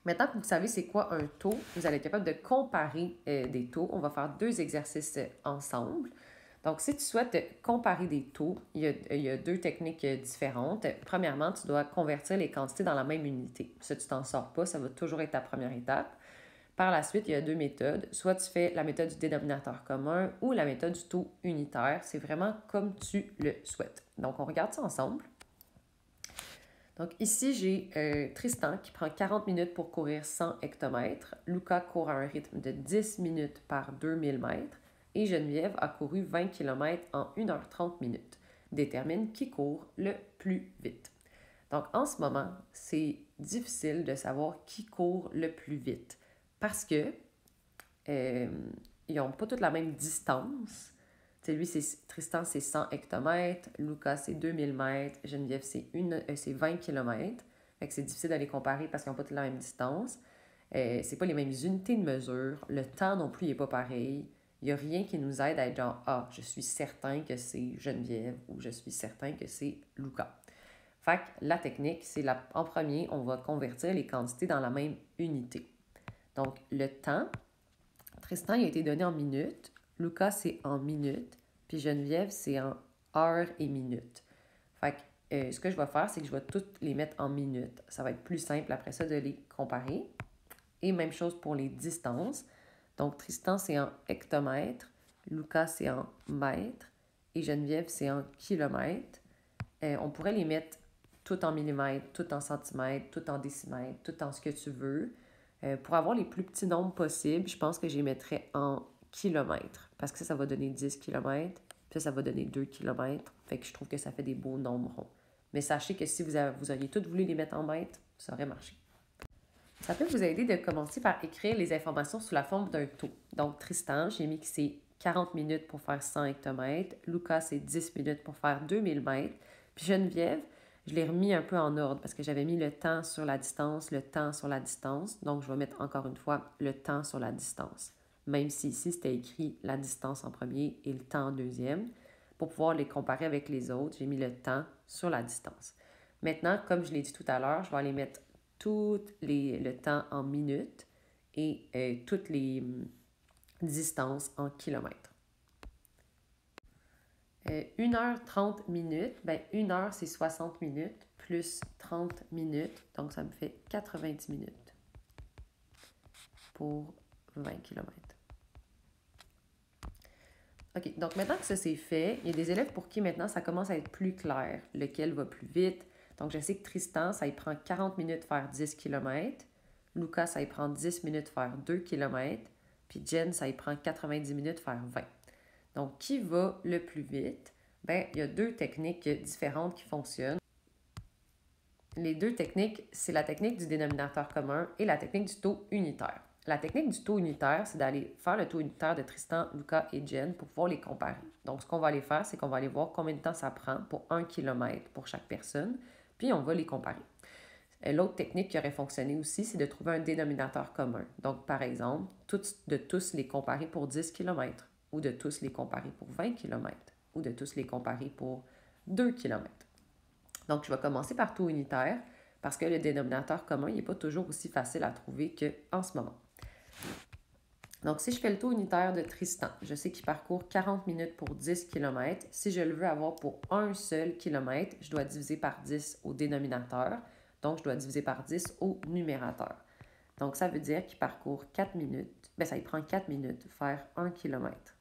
Maintenant que vous savez c'est quoi un taux, vous allez être capable de comparer des taux. On va faire 2 exercices ensemble. Donc, si tu souhaites comparer des taux, il y a 2 techniques différentes. Premièrement, tu dois convertir les quantités dans la même unité. Ça, tu t'en sors pas, ça va toujours être ta première étape. Par la suite, il y a 2 méthodes. Soit tu fais la méthode du dénominateur commun ou la méthode du taux unitaire. C'est vraiment comme tu le souhaites. Donc, on regarde ça ensemble. Donc ici, j'ai Tristan qui prend 40 minutes pour courir 100 hectomètres. Lucas court à un rythme de 10 minutes par 2000 mètres. Et Geneviève a couru 20 km en 1h30 minutes. Détermine qui court le plus vite. Donc en ce moment, c'est difficile de savoir qui court le plus vite parce que ils n'ont pas toutes la même distance. T'sais, lui, Tristan, c'est 100 hectomètres, Lucas, c'est 2000 mètres, Geneviève, c'est 20 km. Fait que c'est difficile de les comparer parce qu'ils n'ont pas toutes la même distance. C'est pas les mêmes unités de mesure. Le temps non plus n'est pas pareil. Il n'y a rien qui nous aide à être genre, ah, je suis certain que c'est Geneviève ou je suis certain que c'est Lucas. Fait que la technique, en premier, on va convertir les quantités dans la même unité. Donc, le temps, Tristan, il a été donné en minutes. Lucas, c'est en minutes. Puis Geneviève, c'est en heures et minutes. Fait que ce que je vais faire, c'est que je vais toutes les mettre en minutes. Ça va être plus simple après ça de les comparer. Et même chose pour les distances. Donc, Tristan, c'est en hectomètres. Lucas, c'est en mètres. Et Geneviève, c'est en kilomètres. On pourrait les mettre tout en millimètres, tout en centimètres, tout en décimètres, tout en ce que tu veux. Pour avoir les plus petits nombres possibles, je pense que je les mettrais en kilomètres. Parce que ça va donner 10 kilomètres. Puis ça va donner 2 kilomètres. Fait que je trouve que ça fait des beaux nombres ronds. Mais sachez que si vous auriez toutes voulu les mettre en mètres, ça aurait marché. Ça peut vous aider de commencer par écrire les informations sous la forme d'un taux. Donc, Tristan, j'ai mis que c'est 40 minutes pour faire 100 hectomètres. Lucas, c'est 10 minutes pour faire 2000 mètres. Puis Geneviève, je l'ai remis un peu en ordre parce que j'avais mis le temps sur la distance, le temps sur la distance. Donc, je vais mettre encore une fois le temps sur la distance. Même si ici, c'était écrit la distance en premier et le temps en deuxième. Pour pouvoir les comparer avec les autres, j'ai mis le temps sur la distance. Maintenant, comme je l'ai dit tout à l'heure, je vais aller mettre le temps en minutes et toutes les distances en kilomètres. 1h30 minutes, ben 1 heure c'est 60 minutes plus 30 minutes, donc ça me fait 90 minutes pour 20 km. OK, donc maintenant que ça c'est fait, il y a des élèves pour qui maintenant ça commence à être plus clair, lequel va plus vite. Donc je sais que Tristan, ça y prend 40 minutes faire 10 km. Lucas, ça y prend 10 minutes faire 2 km. Puis Jen, ça y prend 90 minutes faire 20. Donc, qui va le plus vite? Bien, il y a 2 techniques différentes qui fonctionnent. Les 2 techniques, c'est la technique du dénominateur commun et la technique du taux unitaire. La technique du taux unitaire, c'est d'aller faire le taux unitaire de Tristan, Lucas et Jen pour pouvoir les comparer. Donc, ce qu'on va aller faire, c'est qu'on va aller voir combien de temps ça prend pour 1 km pour chaque personne, puis on va les comparer. L'autre technique qui aurait fonctionné aussi, c'est de trouver un dénominateur commun. Donc, par exemple, de tous les comparer pour 10 km, ou de tous les comparer pour 20 km, ou de tous les comparer pour 2 km. Donc, je vais commencer par taux unitaire, parce que le dénominateur commun n'est pas toujours aussi facile à trouver qu'en ce moment. Donc, si je fais le taux unitaire de Tristan, je sais qu'il parcourt 40 minutes pour 10 km. Si je le veux avoir pour un seul kilomètre, je dois diviser par 10 au dénominateur. Donc, je dois diviser par 10 au numérateur. Donc, ça veut dire qu'il parcourt 4 minutes. Bien, ça lui prend 4 minutes faire 1 km.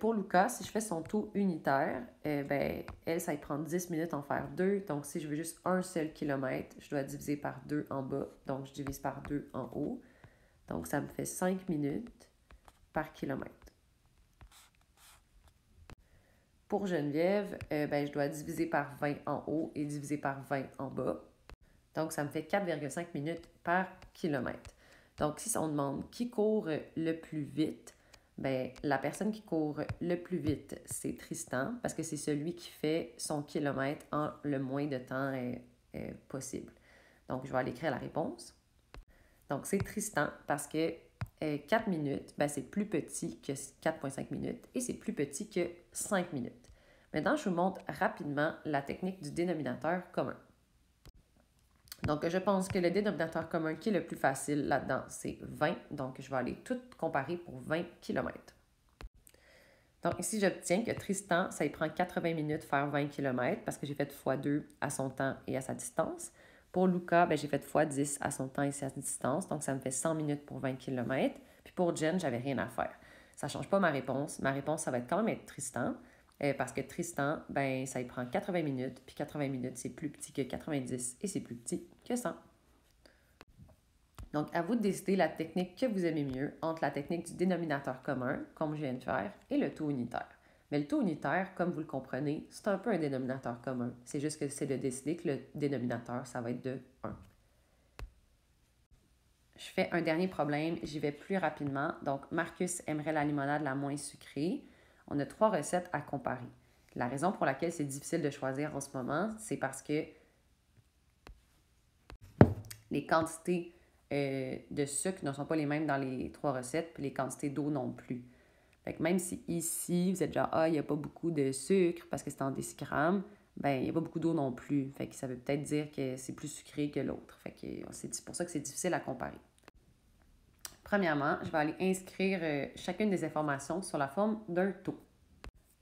Pour Lucas, si je fais son taux unitaire, elle, ça lui prend 10 minutes en faire 2. Donc, si je veux juste un seul kilomètre, je dois diviser par 2 en bas. Donc, je divise par 2 en haut. Donc, ça me fait 5 minutes par kilomètre. Pour Geneviève, je dois diviser par 20 en haut et diviser par 20 en bas. Donc, ça me fait 4,5 minutes par kilomètre. Donc, si on demande qui court le plus vite, bien, la personne qui court le plus vite, c'est Tristan, parce que c'est celui qui fait son kilomètre en le moins de temps possible. Donc, je vais aller écrire la réponse. Donc, c'est Tristan, parce que 4 minutes, ben, c'est plus petit que 4,5 minutes et c'est plus petit que 5 minutes. Maintenant, je vous montre rapidement la technique du dénominateur commun. Donc, je pense que le dénominateur commun qui est le plus facile là-dedans, c'est 20. Donc, je vais aller tout comparer pour 20 km. Donc, ici, j'obtiens que Tristan, ça lui prend 80 minutes faire 20 km parce que j'ai fait x2 à son temps et à sa distance. Pour Luca, j'ai fait x10 à son temps et à sa distance. Donc, ça me fait 100 minutes pour 20 km. Puis pour Jen, j'avais rien à faire. Ça ne change pas ma réponse. Ma réponse, ça va être quand même être Tristan. Parce que Tristan, ça lui prend 80 minutes. Puis 80 minutes, c'est plus petit que 90 et c'est plus petit que 100. Donc, à vous de décider la technique que vous aimez mieux entre la technique du dénominateur commun, comme je viens de faire, et le taux unitaire. Mais le taux unitaire, comme vous le comprenez, c'est un peu un dénominateur commun. C'est juste que c'est de décider que le dénominateur, ça va être de 1. Je fais un dernier problème, j'y vais plus rapidement. Donc, Marcus aimerait la limonade la moins sucrée. On a 3 recettes à comparer. La raison pour laquelle c'est difficile de choisir en ce moment, c'est parce que les quantités de sucre ne sont pas les mêmes dans les 3 recettes, puis les quantités d'eau non plus. Fait que même si ici, vous êtes genre, il n'y a pas beaucoup de sucre parce que c'est en décigrammes, il n'y a pas beaucoup d'eau non plus. Fait que ça veut peut-être dire que c'est plus sucré que l'autre. Fait que c'est pour ça que c'est difficile à comparer. Premièrement, je vais aller inscrire chacune des informations sur la forme d'un taux.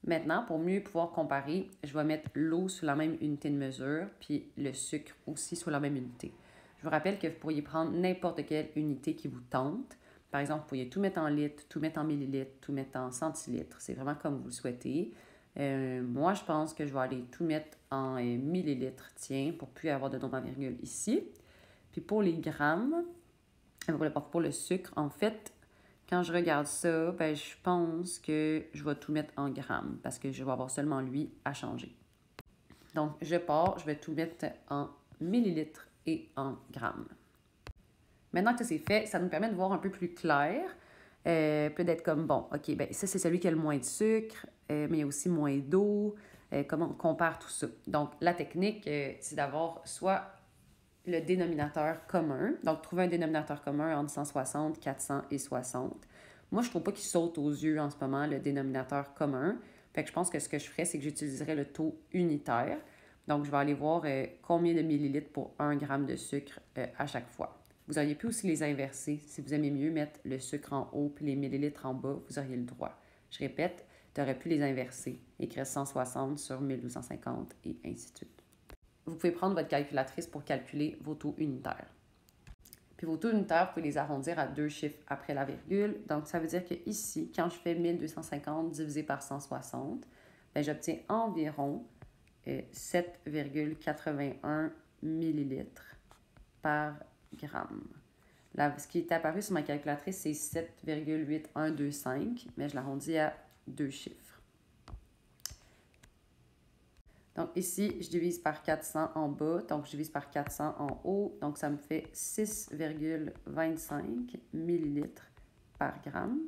Maintenant, pour mieux pouvoir comparer, je vais mettre l'eau sous la même unité de mesure, puis le sucre aussi sous la même unité. Je vous rappelle que vous pourriez prendre n'importe quelle unité qui vous tente. Par exemple, vous pourriez tout mettre en litres, tout mettre en millilitres, tout mettre en centilitres. C'est vraiment comme vous le souhaitez. Moi, je pense que je vais aller tout mettre en millilitres, tiens, pour ne plus avoir de nombre à virgule ici. Puis pour les grammes, pour le sucre, en fait, quand je regarde ça, je pense que je vais tout mettre en grammes parce que je vais avoir seulement lui à changer. Donc, je vais tout mettre en millilitres et en grammes. Maintenant que c'est fait, ça nous permet de voir un peu plus clair. Peut d'être comme, bon, OK, ça, c'est celui qui a le moins de sucre, mais il y a aussi moins d'eau. Comment on compare tout ça? Donc, la technique, c'est d'avoir soit le dénominateur commun. Donc, trouver un dénominateur commun entre 160, 400 et 60. Moi, je ne trouve pas qu'il saute aux yeux en ce moment, le dénominateur commun. Fait que je pense que ce que je ferais, c'est que j'utiliserais le taux unitaire. Donc, je vais aller voir combien de millilitres pour 1 gramme de sucre à chaque fois. Vous auriez pu aussi les inverser. Si vous aimez mieux mettre le sucre en haut puis les millilitres en bas, vous auriez le droit. Je répète, tu aurais pu les inverser. Écrire 160 sur 1250 et ainsi de suite. Vous pouvez prendre votre calculatrice pour calculer vos taux unitaires. Puis vos taux unitaires, vous pouvez les arrondir à 2 chiffres après la virgule. Donc, ça veut dire que ici, quand je fais 1250 divisé par 160, j'obtiens environ 7,81 millilitres par gramme. Là, ce qui est apparu sur ma calculatrice, c'est 7,8125, mais je l'arrondis à 2 chiffres. Donc ici, je divise par 400 en bas, donc je divise par 400 en haut, donc ça me fait 6,25 millilitres par gramme.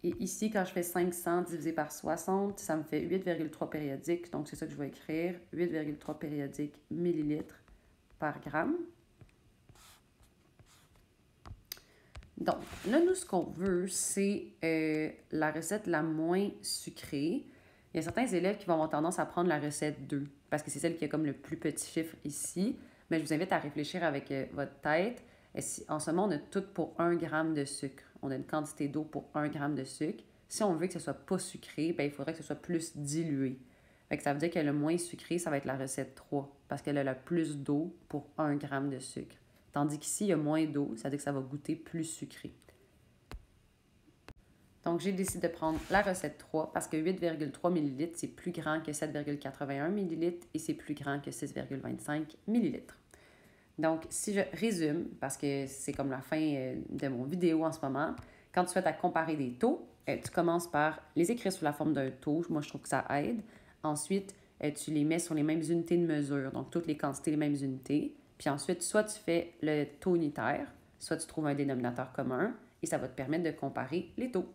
Et ici, quand je fais 500 divisé par 60, ça me fait 8,3 périodiques, donc c'est ça que je vais écrire, 8,3 périodiques millilitres par gramme. Donc, là, nous, ce qu'on veut, c'est la recette la moins sucrée. Il y a certains élèves qui vont avoir tendance à prendre la recette 2 parce que c'est celle qui a comme le plus petit chiffre ici. Mais je vous invite à réfléchir avec votre tête. En ce moment, on a tout pour 1 gramme de sucre. On a une quantité d'eau pour 1 gramme de sucre. Si on veut que ce soit pas sucré, il faudrait que ce soit plus dilué. Fait que ça veut dire que le moins sucré, ça va être la recette 3 parce qu'elle a le plus d'eau pour 1 gramme de sucre. Tandis qu'ici, il y a moins d'eau, ça veut dire que ça va goûter plus sucré. Donc, j'ai décidé de prendre la recette 3 parce que 8,3 ml, c'est plus grand que 7,81 ml et c'est plus grand que 6,25 ml. Donc, si je résume, parce que c'est comme la fin de mon vidéo en ce moment, quand tu souhaites à comparer des taux, tu commences par les écrire sous la forme d'un taux. Moi, je trouve que ça aide. Ensuite, tu les mets sur les mêmes unités de mesure, donc toutes les quantités, les mêmes unités. Puis ensuite, soit tu fais le taux unitaire, soit tu trouves un dénominateur commun et ça va te permettre de comparer les taux.